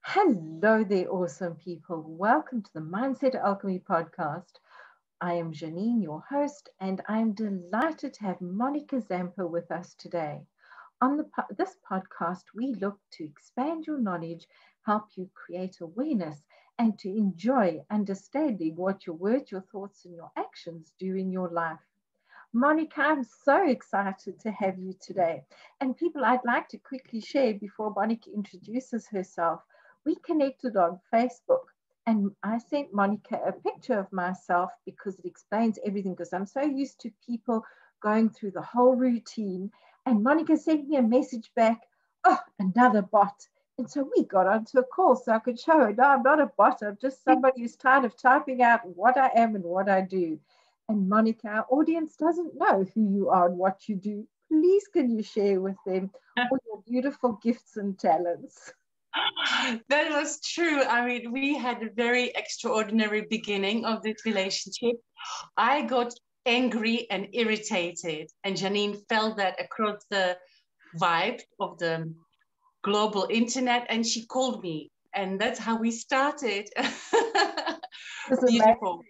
Hello there, awesome people. Welcome to the Mindset Alchemy Podcast. I am Janine, your host, and I'm delighted to have Monika Zampa with us today. On this podcast, we look to expand your knowledge, help you create awareness, and to enjoy understanding what your words, your thoughts, and your actions do in your life. Monika, I'm so excited to have you today. And people, I'd like to quickly share before Monika introduces herself. We connected on Facebook and I sent Monika a picture of myself because it explains everything, because I'm so used to people going through the whole routine. And Monika sent me a message back, oh, another bot. And so we got onto a call so I could show her, no, I'm not a bot. I'm just somebody who's tired of typing out what I am and what I do. And Monika, our audience doesn't know who you are and what you do. Please can you share with them all your beautiful gifts and talents? That was true. I mean, we had a very extraordinary beginning of this relationship. I got angry and irritated, and Janine felt that across the vibe of the global internet, and she called me, and that's how we started. Beautiful.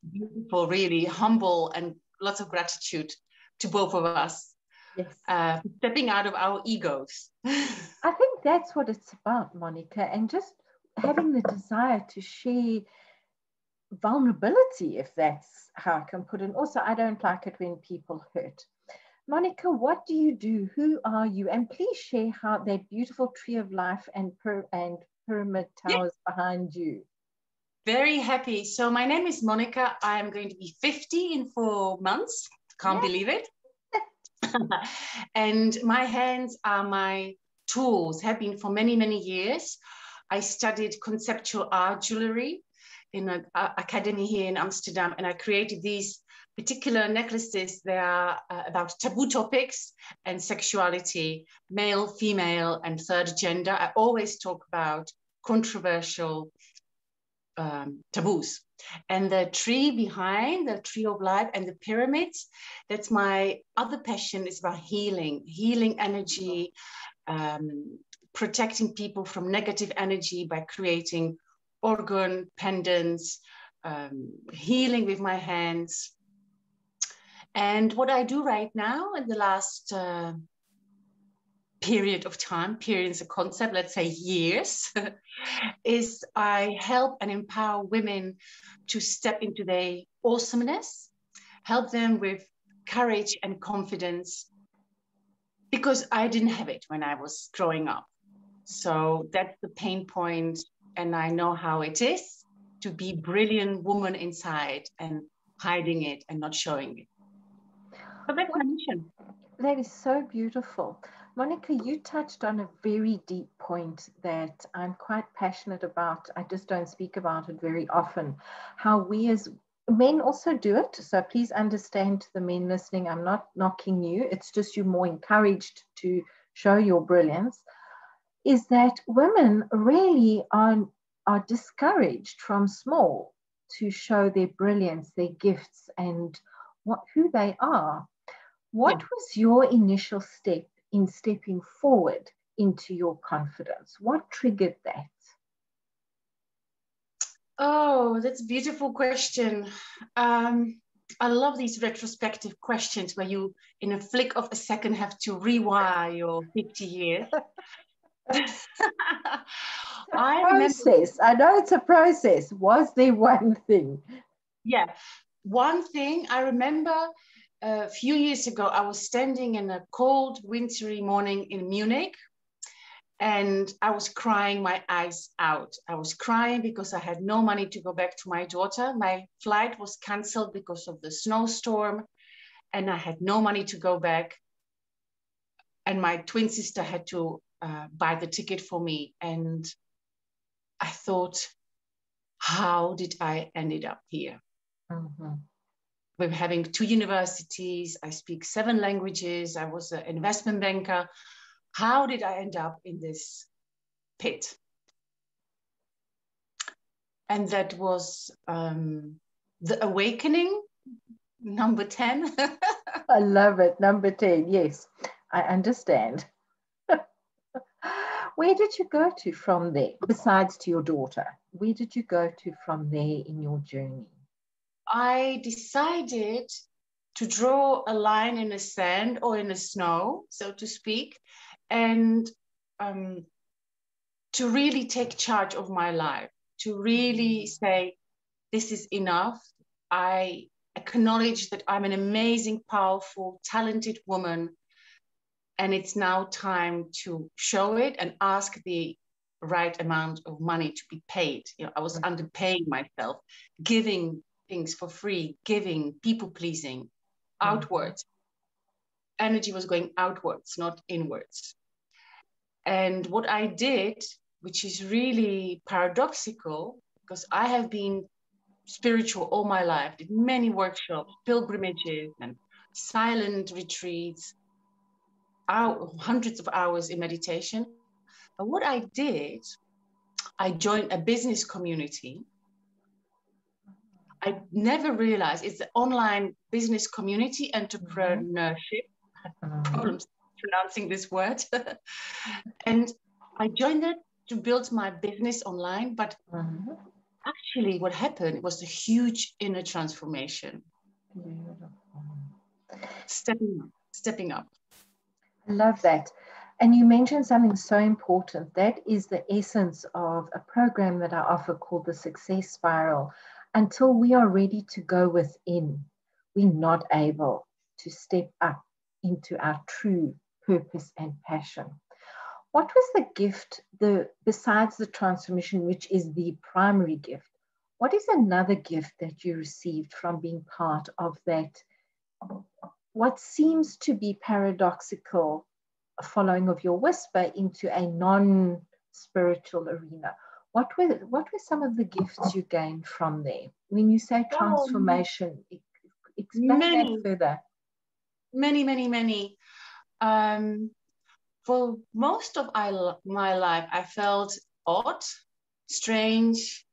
Beautiful, really humble, and lots of gratitude to both of us. Yes. Stepping out of our egos. I think that's what it's about, Monika, and just having the desire to share vulnerability, if that's how I can put it. And also, I don't like it when people hurt. Monika, what do you do? Who are you? And please share how that beautiful tree of life and pyramid towers behind you. Very happy. So my name is Monika. I'm going to be 50 in 4 months. Can't believe it. And my hands are my tools, have been for many, many years. I studied conceptual art jewelry in an academy here in Amsterdam, and I created these particular necklaces. They are about taboo topics and sexuality, male, female, and third gender. I always talk about controversial taboos. And the tree behind, the tree of life and the pyramids, that's my other passion, is about healing energy, protecting people from negative energy by creating organ pendants, healing with my hands. And what I do right now in the last period of time, period is a concept, let's say years, is I help and empower women to step into their awesomeness, help them with courage and confidence, because I didn't have it when I was growing up. So that's the pain point, and I know how it is to be a brilliant woman inside and hiding it and not showing it. But that's my mission. That is so beautiful. Monika, you touched on a very deep point that I'm quite passionate about. I just don't speak about it very often. How we as men also do it. So please understand, to the men listening, I'm not knocking you. It's just you're more encouraged to show your brilliance. Is that women really are discouraged from small to show their brilliance, their gifts, and who they are. What was your initial step in stepping forward into your confidence? What triggered that? Oh, that's a beautiful question. I love these retrospective questions where you, in a flick of a second, have to rewire your 50 years. I know it's a process. Was there one thing? Yeah, one thing I remember. A few years ago, I was standing in a cold, wintry morning in Munich, and I was crying my eyes out. I was crying because I had no money to go back to my daughter. My flight was canceled because of the snowstorm, and I had no money to go back. And my twin sister had to buy the ticket for me. And I thought, how did I end up here? Mm-hmm. We're having 2 universities. I speak 7 languages. I was an investment banker. How did I end up in this pit? And that was the awakening, number 10. I love it. Number 10. Yes, I understand. Where did you go to from there, besides to your daughter? Where did you go to from there in your journey? I decided to draw a line in the sand or in the snow, so to speak, and to really take charge of my life, to really say, this is enough. I acknowledge that I'm an amazing, powerful, talented woman, and it's now time to show it and ask the right amount of money to be paid. You know, I was underpaying myself, giving things for free, giving, people pleasing, outwards. Energy was going outwards, not inwards. And what I did, which is really paradoxical, because I have been spiritual all my life, did many workshops, pilgrimages, and silent retreats, hundreds of hours in meditation. But what I did, I joined a business community. I never realized it's the online business community, entrepreneurship. Problems pronouncing this word. And I joined it to build my business online. But actually what happened was a huge inner transformation. Stepping up. I love that. And you mentioned something so important. That is the essence of a program that I offer called the Success Spiral. Until we are ready to go within, we're not able to step up into our true purpose and passion. What was the gift, besides the transformation, which is the primary gift? What is another gift that you received from being part of that, what seems to be paradoxical following of your whisper into a non-spiritual arena? What were some of the gifts you gained from there? When you say transformation, explain that further. Many. For most of my life, I felt odd, strange.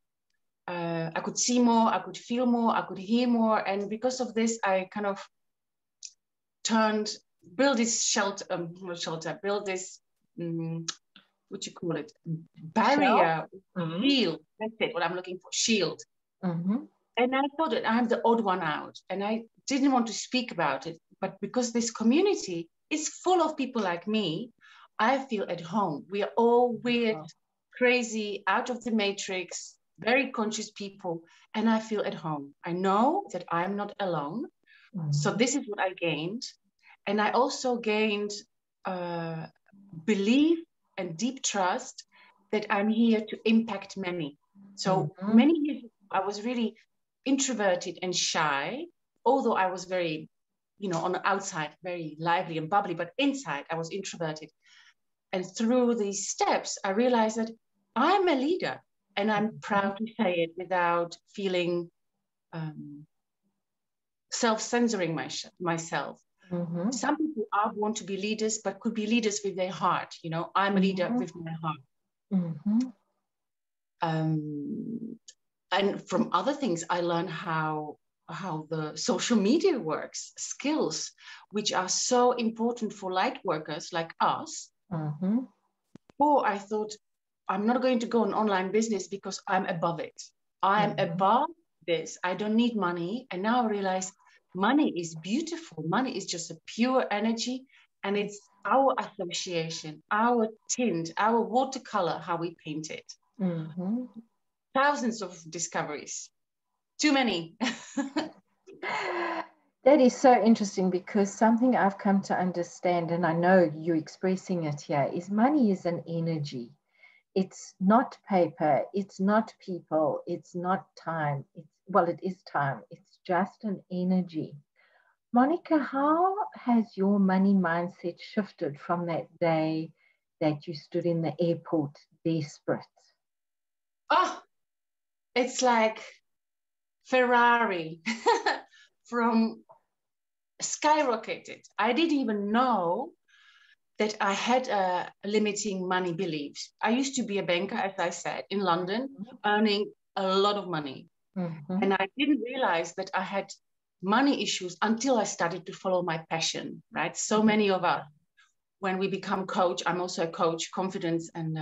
I could see more, I could feel more, I could hear more. And because of this, I kind of build this what you call it, barrier, shield. That's it, what I'm looking for, shield. And I thought that I'm the odd one out, and I didn't want to speak about it. But because this community is full of people like me, I feel at home. We are all weird, crazy, out of the matrix, very conscious people, and I feel at home. I know that I'm not alone. So this is what I gained. And I also gained belief and deep trust that I'm here to impact many. So many years ago, I was really introverted and shy, although I was very, on the outside, very lively and bubbly, but inside I was introverted. And through these steps, I realized that I'm a leader, and I'm proud to say it without feeling self-censoring myself. Some people want to be leaders, but could be leaders with their heart. I'm a leader with my heart. And from other things, I learned how the social media works, skills, which are so important for light workers like us. Before I thought, I'm not going to go on online business because I'm above it. I'm above this. I don't need money. And now I realize money is beautiful. Money is just a pure energy, and it's our association, our tint, our watercolor, how we paint it. Thousands of discoveries. Too many. That is so interesting, because something I've come to understand, and I know you're expressing it here, is money is an energy. It's not paper, it's not people, it's not time. It is time. It's just an energy. Monika, how has your money mindset shifted from that day that you stood in the airport desperate? Oh, it's like Ferrari from skyrocketed. I didn't even know that I had a limiting money beliefs. I used to be a banker, as I said, in London, earning a lot of money. And I didn't realize that I had money issues until I started to follow my passion, right? So many of us when we become coach, I'm also a coach, confidence and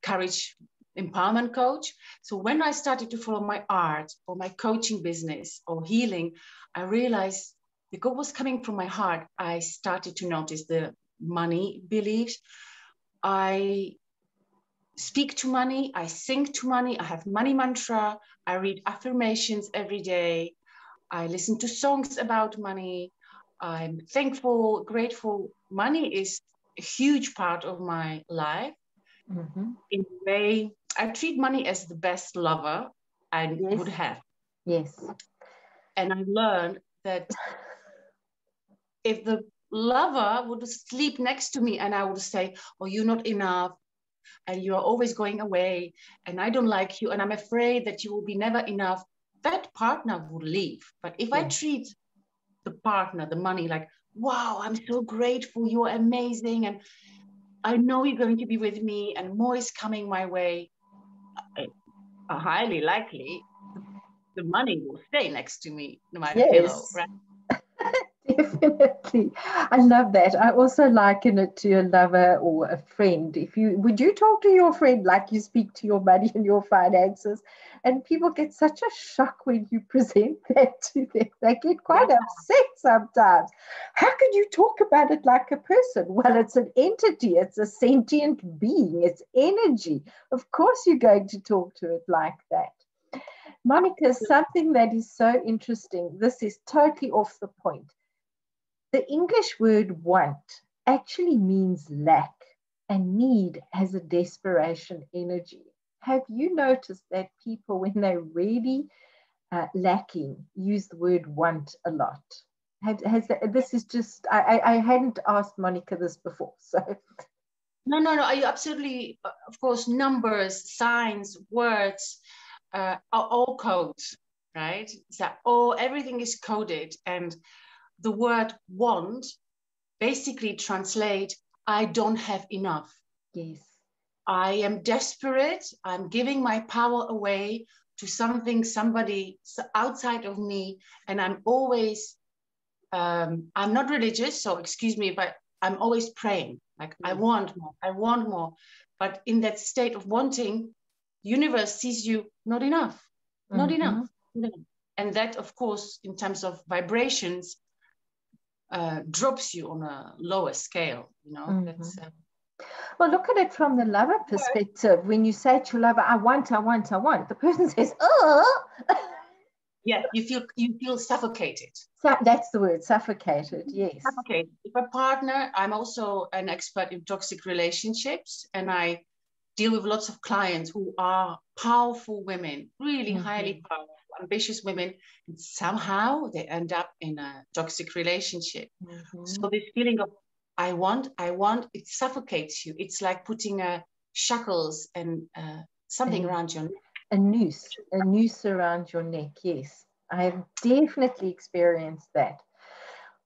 courage empowerment coach. So when I started to follow my art or my coaching business or healing, I realized because it was coming from my heart, I started to notice the money beliefs. I speak to money, I sing to money, I have money mantra, I read affirmations every day, I listen to songs about money, I'm thankful, grateful. Money is a huge part of my life. Mm-hmm. In a way, I treat money as the best lover I would have. Yes. And I learned that if the lover would sleep next to me and I would say, oh, you're not enough, and you're always going away, and I don't like you, and I'm afraid that you will be never enough, that partner would leave. But if I treat the partner, the money, like, wow, I'm so grateful, you're amazing, and I know you're going to be with me, and more is coming my way, highly likely the money will stay next to me, no matter pillow, right? Definitely. I love that. I also liken it to a lover or a friend. Would you talk to your friend like you speak to your money and your finances? And people get such a shock when you present that to them. They get quite upset sometimes. How can you talk about it like a person? Well, it's an entity, it's a sentient being, it's energy. Of course you're going to talk to it like that. Monika, something that is so interesting, this is totally off the point. The English word want actually means lack, and need has a desperation energy. Have you noticed that people, when they're really lacking, use the word want a lot? This is just, I hadn't asked Monika this before, so. No, you absolutely, of course, numbers, signs, words are all codes, right? So everything is coded, and the word want basically translate, I don't have enough. Yes. I am desperate. I'm giving my power away to somebody outside of me. And I'm always, I'm not religious, so excuse me, but I'm always praying. Like, I want more, I want more. But in that state of wanting, the universe sees you not enough, not enough. And that, of course, in terms of vibrations, drops you on a lower scale, you know. That's well, look at it from the lover perspective. When you say to your lover, I want, the person says, oh. Yeah, you feel suffocated. So that's the word, suffocated. Yes. Suffocated. If a partner, I'm also an expert in toxic relationships, and I deal with lots of clients who are powerful women, really highly powerful, ambitious women, and somehow they end up in a toxic relationship. So this feeling of I want, it suffocates you. It's like putting shackles and something around your neck. A noose around your neck. Yes, I have definitely experienced that.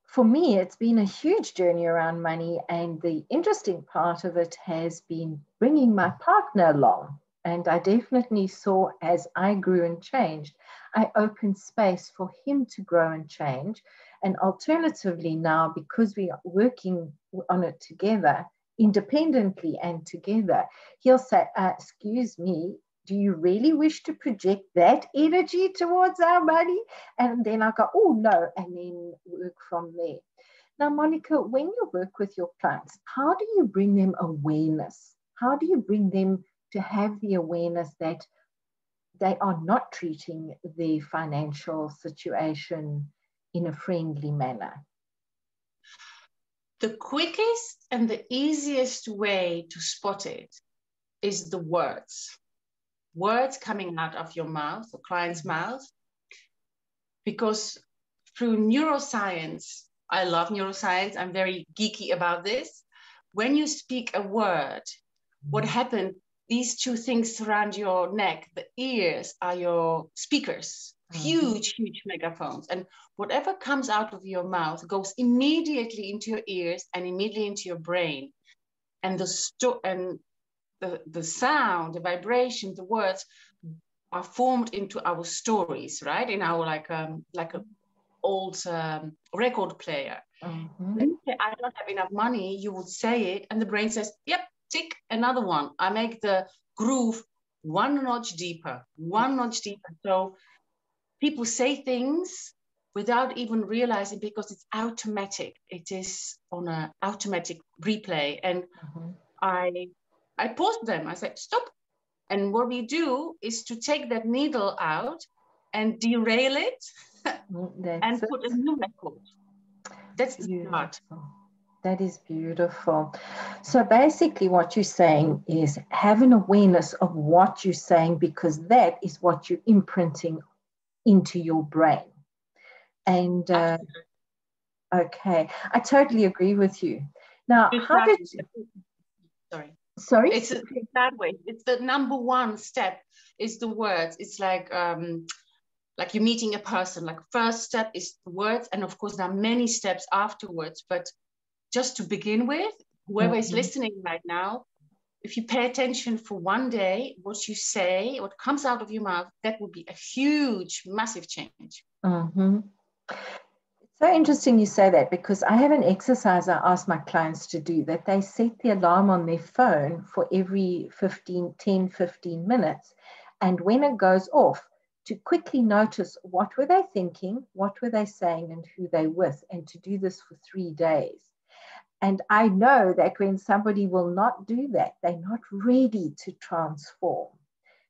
For me, it's been a huge journey around money, and the interesting part of it has been bringing my partner along. And I definitely saw, as I grew and changed, I opened space for him to grow and change. And alternatively now, because we are working on it together, independently and together, he'll say, excuse me, do you really wish to project that energy towards our money? And then I go, oh no, and then work from there. Now, Monika, when you work with your clients, how do you bring them awareness? How do you bring them to have the awareness that they are not treating their financial situation in a friendly manner? The quickest and the easiest way to spot it is the words coming out of your mouth, the client's mouth, because through neuroscience, I love neuroscience, I'm very geeky about this. When you speak a word, what happens, these two things surround your neck, the ears are your speakers, huge megaphones, and whatever comes out of your mouth goes immediately into your ears and immediately into your brain. And the sound, the vibration, the words are formed into our stories, right? In our like an old record player. When you say, I don't have enough money, you would say it, and the brain says, yep, tick, another one. I make the groove one notch deeper. So people say things without even realizing, because it's automatic. It is on an automatic replay. And I paused them. I said, stop. And what we do is to take that needle out and derail it and put a new record. That's the start. That is beautiful. So basically what you're saying is have an awareness of what you're saying, because that is what you're imprinting into your brain. And okay, I totally agree with you. Now, how did you... Sorry? It's that way. It's the number one step is the words. It's like you're meeting a person. Like first step is the words. And of course, there are many steps afterwards. But just to begin with, whoever is listening right now, if you pay attention for one day, what you say, what comes out of your mouth, that would be a huge, massive change. It's so interesting you say that, because I have an exercise I ask my clients to do, that they set the alarm on their phone for every 10, 15 minutes. And when it goes off, to quickly notice what were they thinking, what were they saying, and who they with, and to do this for 3 days. And I know that when somebody will not do that, they're not ready to transform.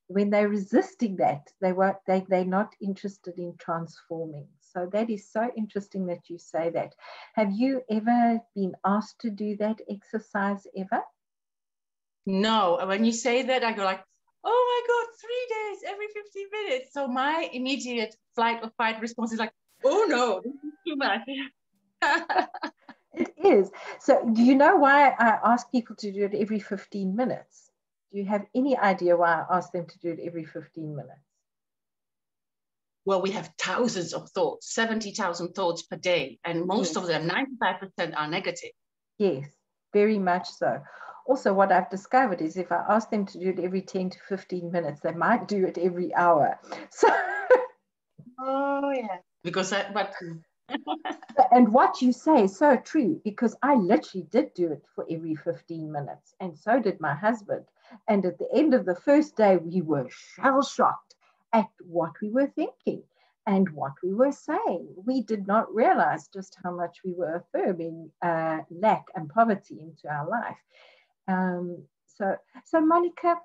When they're resisting that, they're not interested in transforming. So that is so interesting that you say that. Have you ever been asked to do that exercise ever? No. When you say that, I go like, oh my God, 3 days, every 15 minutes. So my immediate flight or fight response is like, oh no, this is too much. It is. So do you know why I ask people to do it every 15 minutes? Do you have any idea why I ask them to do it every 15 minutes? Well, we have thousands of thoughts, 70,000 thoughts per day. And most of them, 95% are negative. Yes, very much so. Also, what I've discovered is if I ask them to do it every 10 to 15 minutes, they might do it every hour. So, oh, yeah. Because and what you say is so true, because I literally did do it for every 15 minutes, and so did my husband. And at the end of the first day, we were shell-shocked at what we were thinking and what we were saying. We did not realize just how much we were affirming lack and poverty into our life. So Monika,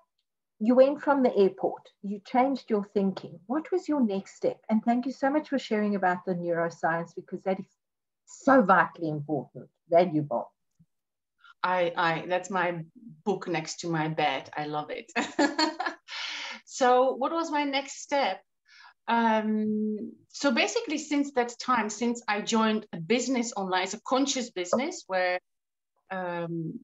you went from the airport, you changed your thinking. What was your next step? And thank you so much for sharing about the neuroscience, because that is so vitally important, valuable. That's my book next to my bed. I love it. So what was my next step? So basically, since that time, since I joined a business online, it's a conscious business where I'm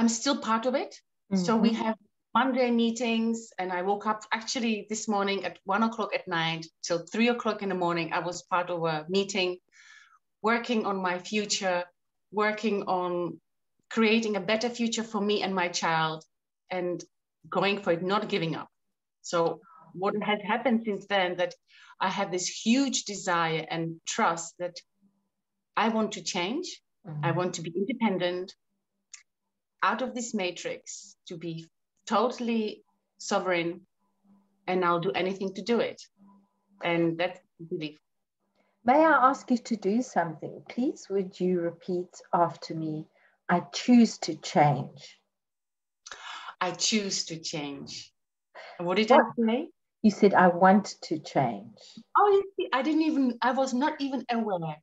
still part of it. So we have Monday meetings, and I woke up actually this morning at 1 o'clock at night till 3 o'clock in the morning. I was part of a meeting, working on my future, working on creating a better future for me and my child, and going for it, not giving up. So what has happened since then, that I have this huge desire and trust that I want to change. I want to be independent, out of this matrix, to be totally sovereign, and I'll do anything to do it. And that's the belief. May I ask you to do something? Please, would you repeat after me? I choose to change. I choose to change. What did I say? You said, I want to change. Oh, you see, I was not even aware.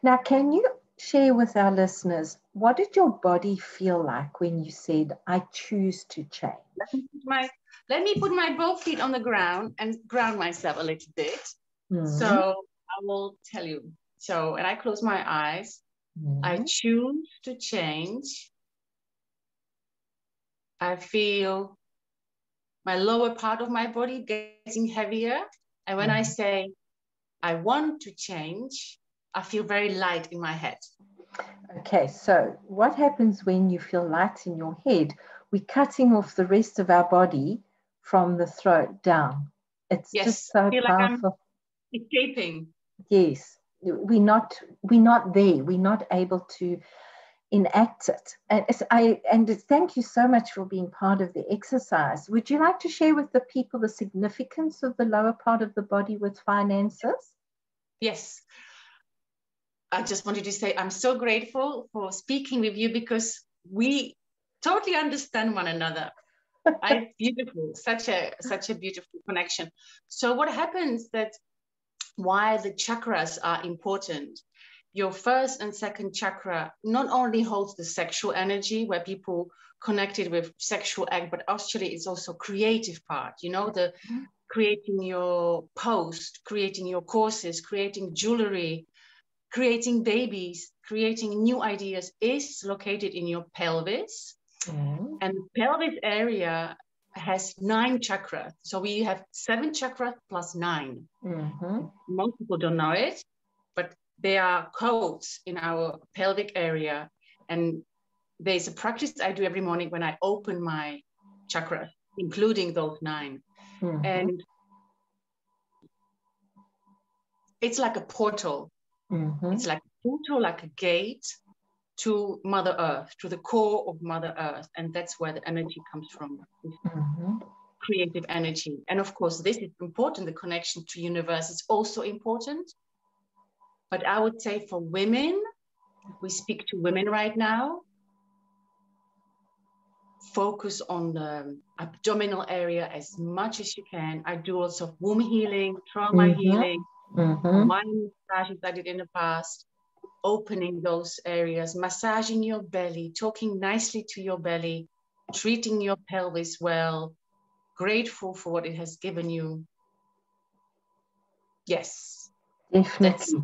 Now, can you share with our listeners, what did your body feel like when you said, I choose to change? Let me put my both feet on the ground and ground myself a little bit. So I will tell you. So, and I close my eyes. I choose to change. I feel my lower part of my body getting heavier. And when I say, I want to change, I feel very light in my head. Okay, so what happens when you feel light in your head? We're cutting off the rest of our body from the throat down. It's just so powerful. Like I'm escaping. Yes, we're not there. We're not able to enact it. And thank you so much for being part of the exercise. Would you like to share with the people the significance of the lower part of the body with finances? Yes. I just wanted to say I'm so grateful for speaking with you, because we totally understand one another. Beautiful, such a beautiful connection. So what happens that why the chakras are important? Your first and second chakra not only holds the sexual energy, where people connected with sexual act, but actually it's also creative part, the creating your post, creating your courses, creating jewelry, creating babies, creating new ideas is located in your pelvis. And the pelvis area has 9 chakras. So we have 7 chakras plus 9. Most people don't know it, but there are codes in our pelvic area. And there's a practice I do every morning when I open my chakras, including those 9. And it's like a portal. It's like a portal, like a gate to Mother Earth, to the core of Mother Earth. And that's where the energy comes from, creative energy. And of course, this is important. The connection to universe is also important. But I would say for women, we speak to women right now, focus on the abdominal area as much as you can. I do also womb healing, trauma healing, mind massages I did in the past, opening those areas, massaging your belly, talking nicely to your belly, treating your pelvis well, grateful for what it has given you. Yes, definitely.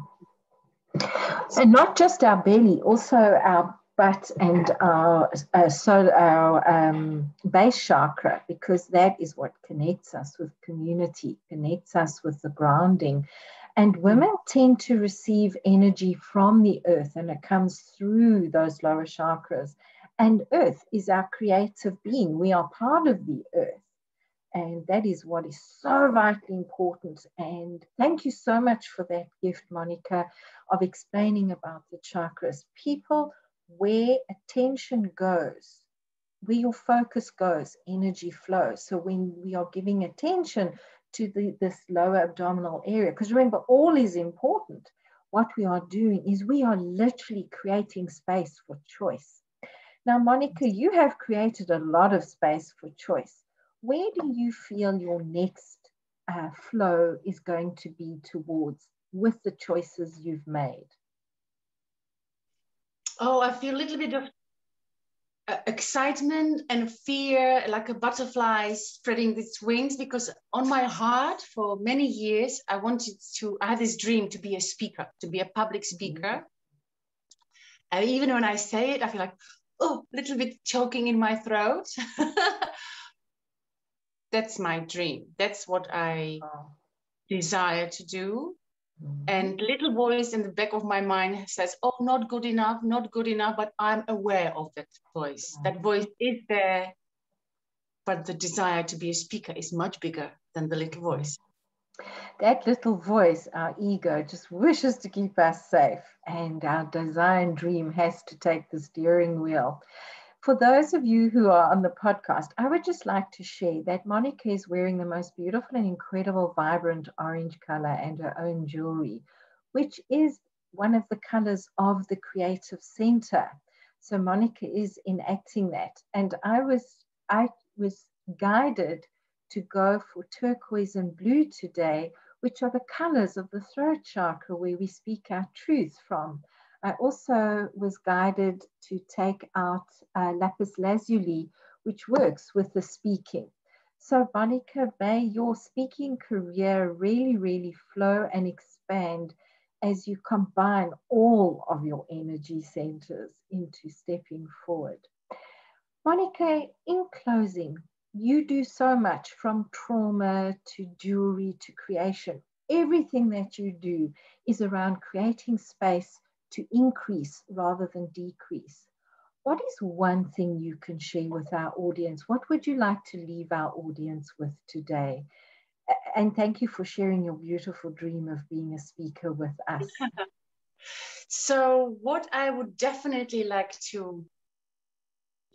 And not just our belly, also our butt and our base chakra, because that is what connects us with community, connects us with the grounding. And women tend to receive energy from the earth, and it comes through those lower chakras. And earth is our creative being. We are part of the earth. And that is what is so vitally important. And thank you so much for that gift, Monika, of explaining about the chakras. People, where attention goes, where your focus goes, energy flows. So when we are giving attention to this lower abdominal area, because remember, all is important. What we are doing is we are literally creating space for choice. Now, Monika, you have created a lot of space for choice. Where do you feel your next flow is going to be towards with the choices you've made? Oh, I feel a little bit of excitement and fear, like a butterfly spreading its wings, because on my heart for many years, I had this dream to be a speaker, to be a public speaker. And even when I say it, I feel like, oh, a little bit choking in my throat. That's my dream. That's what I desire to do. And little voice in the back of my mind says, oh, not good enough, not good enough. But I'm aware of that voice. That voice is there. But the desire to be a speaker is much bigger than the little voice. That little voice, our ego, just wishes to keep us safe. And our desire and dream has to take the steering wheel. For those of you who are on the podcast, I would just like to share that Monika is wearing the most beautiful and incredible vibrant orange color and her own jewelry, which is one of the colors of the creative center. So Monika is enacting that. And I was guided to go for turquoise and blue today, which are the colors of the throat chakra where we speak our truth from. I also was guided to take out lapis lazuli, which works with the speaking. So Monika, may your speaking career really, really flow and expand as you combine all of your energy centers into stepping forward. Monika, in closing, you do so much from trauma to jewelry to creation. Everything that you do is around creating space to increase rather than decrease. What is one thing you can share with our audience? What would you like to leave our audience with today? And thank you for sharing your beautiful dream of being a speaker with us. So what I would definitely like to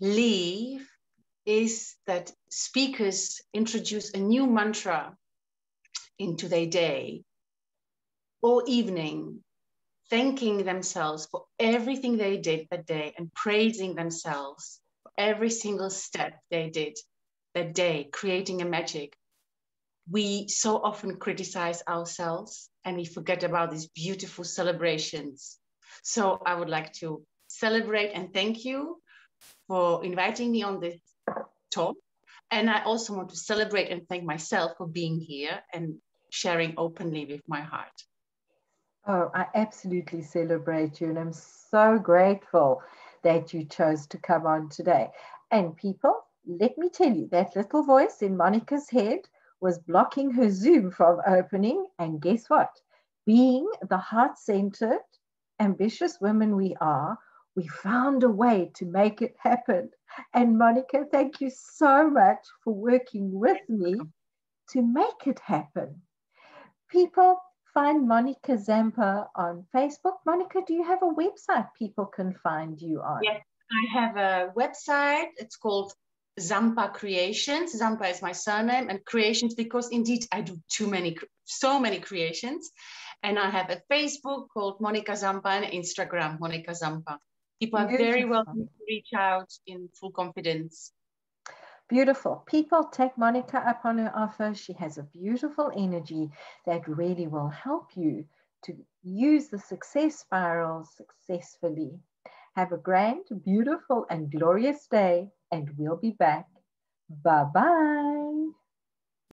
leave is that speakers introduce a new mantra into their day or evening, thanking themselves for everything they did that day and praising themselves for every single step they did that day, creating a magic. We so often criticize ourselves and we forget about these beautiful celebrations. So I would like to celebrate and thank you for inviting me on this talk. And I also want to celebrate and thank myself for being here and sharing openly with my heart. Oh, I absolutely celebrate you, and I'm so grateful that you chose to come on today. And people, let me tell you, that little voice in Monika's head was blocking her Zoom from opening. And guess what? Being the heart-centered, ambitious women we are, we found a way to make it happen. And Monika, thank you so much for working with me to make it happen. People, find Monika Zampa on Facebook. Monika, do you have a website people can find you on? Yes, I have a website. It's called Zampa Creations. Zampa is my surname, and creations because indeed I do so many creations. And I have a Facebook called Monika Zampa and Instagram Monika Zampa. People are very welcome to reach out in full confidence. Beautiful. People, take Monika up on her offer. She has a beautiful energy that really will help you to use the success spiral successfully. Have a grand, beautiful, and glorious day, and we'll be back. Bye-bye.